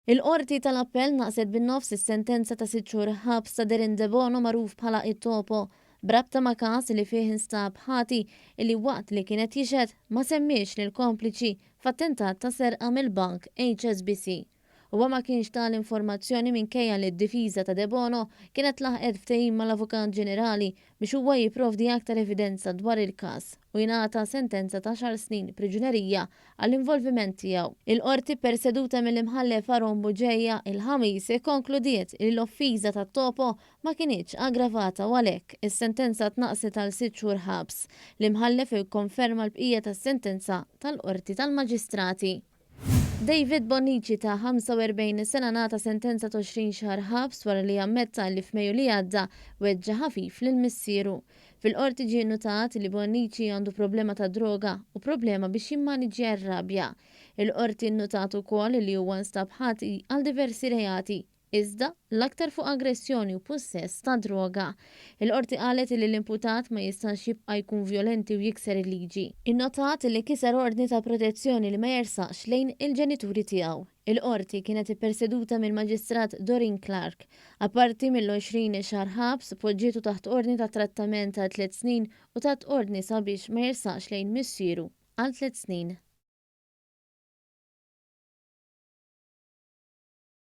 Il-qorti tal-appell naqset bin-nofs is-sentenza ta' 6 xhur ħabs ta' Derin De Bono magħruf bħala it-Topo brabta ma' każ li fih instab ħati li waqt li kienet jixed ma semmiex lil kompliċi f'attentat ta' serqa mill-bank HSBC. Huwa ma kienx tal-informazzjoni minkejja li d-difiża ta' De Bono kienet laħqet ftehim mal-Avukat Ġenerali biex huwa jipprovdi aktar evidenza dwar il-każ u jingħata sentenza ta' 10 snin priġunerija għall-involviment tiegħu. Il-qorti perseduta mill-imħallef Aron Buġejja il-ħamis ikkonkludiet li l-offiża tat-Topo ma kienitx aggravata u għalhekk is-sentenza tnaqqset għal 6 xhur ħabs. L-imħallef ikkonferma l-bqija tas-sentenza tal-Qorti tal-Maġistrati. David Bonnici ta' 45 sena nata sentenza ta' 20 xahar ħabs wara li ammetta li f'Mejju li għadda weġġa' ħafif lil missieru. Fil-qorti ġie notat li Bonnici għandu problema ta' droga u problema biex jimmaniġġja r-rabja. Il-qorti nnotat ukoll li huwa nstab ħati għal diversi reati, iżda l-aktar fuq aggressjoni u possess ta' droga. Il-qorti qalet li l-imputat ma jistax jibqa' jkun vjolenti u jikser il-liġi. Innotat li kiser ordni ta' protezzjoni li ma jersaqx lejn il-ġenituri tiegħu. Il-qorti kienet ipperseduta mill-Maġistrat Doreen Clark. Apparti mill-20 xahar ħabs poġġietu taħt ordni ta' trattament ta' 3 snin u taħt ordni sabiex ma jersaqx lejn missieru għal 3 snin.